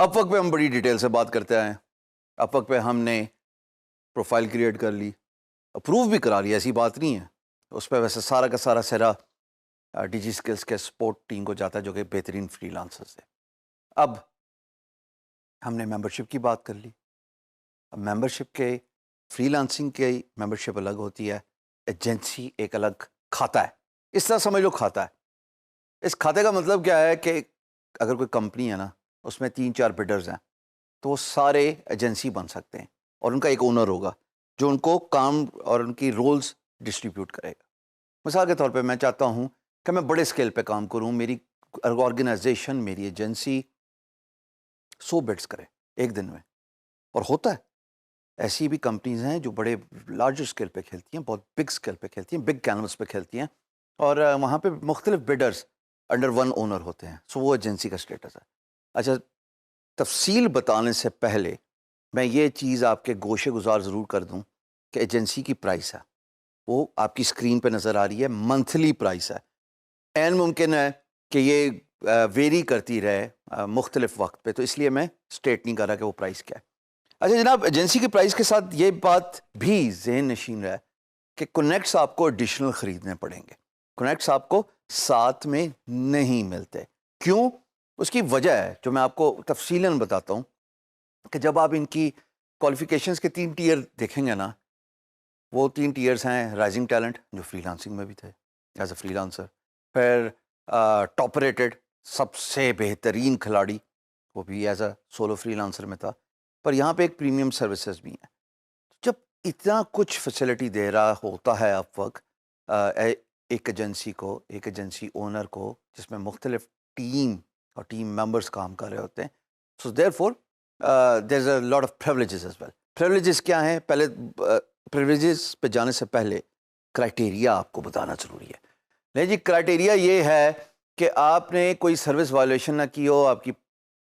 اپ work پہ ہم بڑی ڈیٹیل سے بات کرتے آئے ہیں. اپ ورک پہ ہم نے پروفائل کریٹ کر لی, اپروو بھی کرا لی, ایسی بات نہیں ہے. اس پہ ویسے سارا کا سارا سرا ڈی جی اسکلس کے سپورٹ ٹیم کو جاتا ہے جو کہ بہترین فری لانسرز ہے. اب ہم نے ممبرشپ کی بات کر لی. اب ممبرشپ کے فری لانسنگ کی ممبرشپ الگ ہوتی ہے, ایجنسی ایک الگ کھاتا ہے. اس طرح سمجھ لو کھاتا ہے. اس کھاتے کا مطلب کیا ہے کہ اگر کوئی کمپنی ہے نا, اس میں 3-4 بڈرز ہیں, تو وہ سارے ایجنسی بن سکتے ہیں اور ان کا ایک اونر ہوگا جو ان کو کام اور ان کی رولز ڈسٹریبیوٹ کرے گا. مثال کے طور پہ میں چاہتا ہوں کہ میں بڑے اسکیل پہ کام کروں, میری آرگنائزیشن, میری ایجنسی 100 بڈس کرے ایک دن میں, اور ہوتا ہے. ایسی بھی کمپنیز ہیں جو بڑے لارجر اسکیل پہ کھیلتی ہیں, بہت بگ اسکیل پہ کھیلتی ہیں, بگ کینوس پہ کھیلتی ہیں, اور وہاں پہ مختلف بڈرز انڈر ون اونر ہوتے ہیں. سو وہ ایجنسی کا اسٹیٹس ہے. اچھا, تفصیل بتانے سے پہلے میں یہ چیز آپ کے گوشے گزار ضرور کر دوں کہ ایجنسی کی پرائس ہے وہ آپ کی اسکرین پہ نظر آ رہی ہے, منتھلی پرائس ہے. این ممکن ہے کہ یہ ویری کرتی رہے مختلف وقت پہ, تو اس لیے میں اسٹیٹ نہیں کر رہا کہ وہ پرائس کیا ہے. اچھا جناب, ایجنسی کی پرائس کے ساتھ یہ بات بھی ذہن نشین رہے کہ کنیکٹس آپ کو ایڈیشنل خریدنے پڑیں گے. کنیکٹس آپ کو ساتھ میں نہیں ملتے. کیوں؟ اس کی وجہ ہے جو میں آپ کو تفصیلاً بتاتا ہوں کہ جب آپ ان کی کوالیفیکیشنز کے 3 ٹیئر دیکھیں گے نا, وہ 3 ٹیئرز ہیں: رائزنگ ٹیلنٹ جو فری لانسنگ میں بھی تھے ایز اے فری لانسر, پھر ٹاپ ریٹڈ سب سے بہترین کھلاڑی وہ بھی as a solo freelancer میں تھا, پر یہاں پہ ایک پریمیم سروسز بھی ہیں. جب اتنا کچھ فیسلٹی دے رہا ہوتا ہے اپ ورک ایک ایجنسی کو, ایک ایجنسی اونر کو, جس میں مختلف ٹیم اور ٹیم ممبرس کام کر رہے ہوتے ہیں, so therefore there is a lot of privileges as well. Privileges کیا ہیں؟ پہلے پریولیجز پہ جانے سے پہلے کرائٹیریا آپ کو بتانا ضروری ہے. نہیں جی, کرائٹیریا یہ ہے کہ آپ نے کوئی سروس وائلیشن نہ کی ہو آپ کی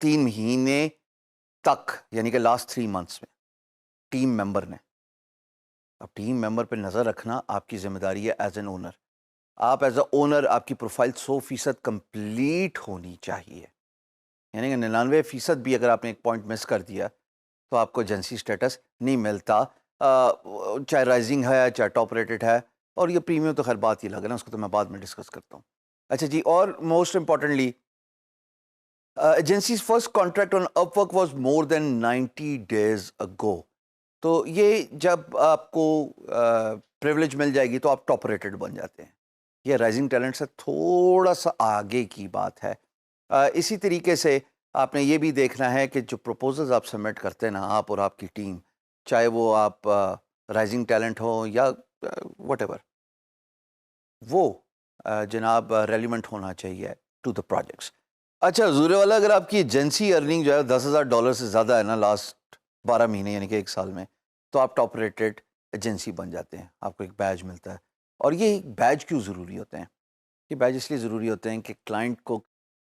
3 مہینے تک, یعنی کہ لاسٹ 3 منتھس میں ٹیم ممبر نے. اب ٹیم ممبر پہ نظر رکھنا آپ کی ذمہ داری ہے ایز این اونر. آپ ایز اے اونر آپ کی پروفائل 100% کمپلیٹ ہونی چاہیے, یعنی کہ 99% بھی اگر آپ نے ایک پوائنٹ مس کر دیا تو آپ کو ایجنسی اسٹیٹس نہیں ملتا, چاہے رائزنگ ہے چاہے ٹاپ ریٹڈ ہے. اور یہ پریمیم تو خیر بات ہی لگ ہے نا, اس کو تو میں بعد میں ڈسکس کرتا ہوں. اچھا جی, اور most importantly agencies first contract on Upwork was more than 90 days ago. تو یہ جب آپ کو پریولیج مل جائے گی تو آپ ٹاپ ریٹڈ بن جاتے ہیں. یہ رائزنگ ٹیلنٹ سے تھوڑا سا آگے کی بات ہے. اسی طریقے سے آپ نے یہ بھی دیکھنا ہے کہ جو پروپوزلز آپ سبمٹ کرتے ہیں نا, آپ اور آپ کی ٹیم, چاہے وہ آپ رائزنگ ٹیلنٹ ہو یا وٹ ایور, وہ جناب ریلیونٹ ہونا چاہیے ٹو دا پروجیکٹس. اچھا حضور والا, اگر آپ کی ایجنسی ارننگ جو ہے $10,000 سے زیادہ ہے نا لاسٹ 12 مہینے یعنی کہ 1 سال میں, تو آپ ٹاپ ریٹڈ ایجنسی بن جاتے ہیں. آپ کو ایک بیج ملتا ہے. اور یہ بیج کیوں ضروری ہوتے ہیں؟ یہ بیج اس لیے ضروری ہوتے ہیں کہ کلائنٹ کو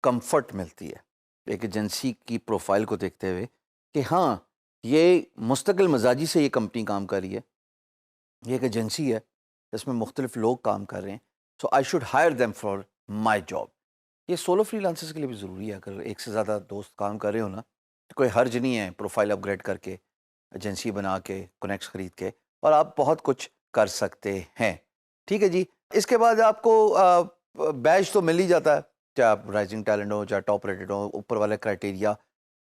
کمفرٹ ملتی ہے ایک ایجنسی کی پروفائل کو دیکھتے ہوئے کہ ہاں یہ مستقل مزاجی سے یہ کمپنی کام کر رہی ہے, یہ ایک ایجنسی ہے جس میں مختلف لوگ کام کر رہے ہیں, so I should hire them for my job. یہ سولو فری لانسرز کے لیے بھی ضروری ہے. اگر ایک سے زیادہ دوست کام کر رہے ہو نا, تو کوئی حرج نہیں ہے پروفائل اپ گریڈ کر کے, ایجنسی بنا کے, کنیکٹس خرید کے, اور آپ بہت کچھ کر سکتے ہیں. ٹھیک ہے جی. اس کے بعد آپ کو بیج تو مل ہی جاتا ہے, چاہے آپ رائزنگ ٹیلنٹ ہو چاہے ٹاپ ریٹڈ ہو, اوپر والے کرائٹیریا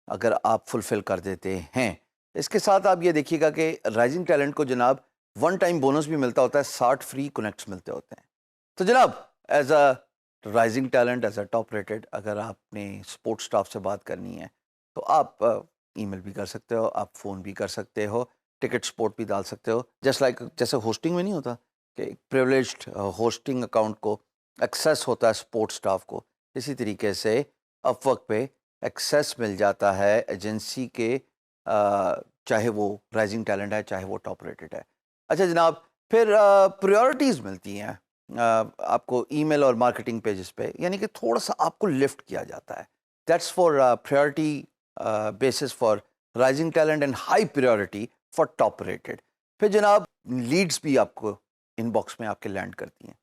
اگر آپ فلفل کر دیتے ہیں. اس کے ساتھ آپ یہ دیکھیے گا کہ رائزنگ ٹیلنٹ کو جناب 1 ٹائم بونس بھی ملتا ہوتا ہے, 60 فری کنیکٹس ملتے ہوتے ہیں. تو جناب as a rising talent, as a top rated, اگر آپ نے سپورٹ سٹاف سے بات کرنی ہے تو آپ ای میل بھی کر سکتے ہو, آپ فون بھی کر سکتے ہو, ٹکٹ سپورٹ بھی ڈال سکتے ہو. جیسے ہوسٹنگ میں نہیں ہوتا کہ ایک پریولیجڈ ہوسٹنگ اکاؤنٹ کو ایکسیس ہوتا ہے سپورٹ سٹاف کو, اسی طریقے سے اپ ورک پہ ایکسیس مل جاتا ہے ایجنسی کے, چاہے وہ رائزنگ ٹیلنٹ ہے چاہے وہ ٹاپ ریٹڈ ہے. اچھا جناب, پھر پریورٹیز ملتی ہیں آپ کو ای میل اور مارکیٹنگ پیجز پہ, یعنی کہ تھوڑا سا آپ کو لفٹ کیا جاتا ہے. That's for priority basis for rising talent and high priority for top rated. پھر جناب لیڈز بھی آپ کو ان باکس میں آپ کے لینڈ کرتی ہیں.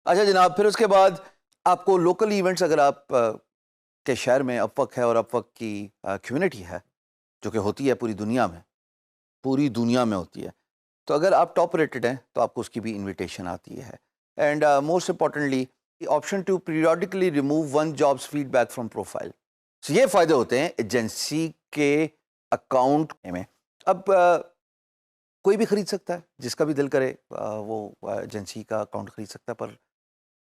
اچھا جناب, پھر اس کے بعد آپ کو لوکل ایونٹس اگر آپ کے شہر میں اپورک ہے اور اپورک کی کمیونٹی ہے جو کہ ہوتی ہے پوری دنیا میں ہوتی ہے. تو اگر آپ ٹاپ ریٹڈ ہیں تو آپ کو اس کی بھی انویٹیشن آتی ہے. And most importantly option to periodically remove one jobs feedback from profile. So یہ فائدے ہوتے ہیں ایجنسی کے اکاؤنٹ میں. اب کوئی بھی خرید سکتا ہے، جس کا بھی دل کرے وہ ایجنسی کا اکاؤنٹ خرید سکتا ہے، پر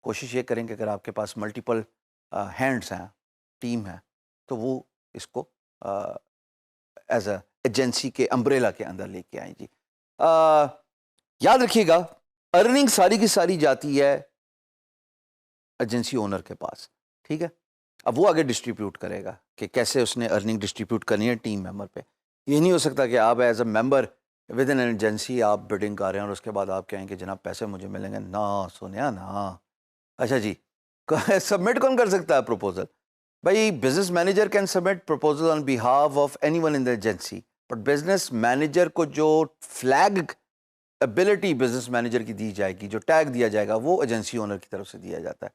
کوشش یہ کریں کہ اگر آپ کے پاس ملٹیپل ہینڈس ہیں، ٹیم ہے، تو وہ اس کو ایز اے ایجنسی کے امبریلا کے اندر لے کے آئیں. جی یاد رکھیے گا، ارننگ ساری کی ساری جاتی ہے ایجنسی اونر کے پاس، ٹھیک ہے. اب وہ آگے ڈسٹریبیوٹ کرے گا کہ کیسے اس نے ارننگ ڈسٹریبیوٹ کرنی ہے ٹیم ممبر پہ. یہ نہیں ہو سکتا کہ آپ as a member with in agency آپ بڈنگ کر رہے ہیں اور اس کے بعد آپ کہیں کہ جناب پیسے مجھے ملیں گے. نہ سنیا نا. اچھا جی، سبمٹ کون کر سکتا ہے پروپوزل؟ بھائی business manager can submit proposal on behalf of any one in the agency, but business manager کو جو فلیگ ایبلٹی بزنس مینیجر کی دی جائے گی، جو ٹیگ دیا جائے گا، وہ ایجنسی اونر کی طرف سے دیا جاتا ہے.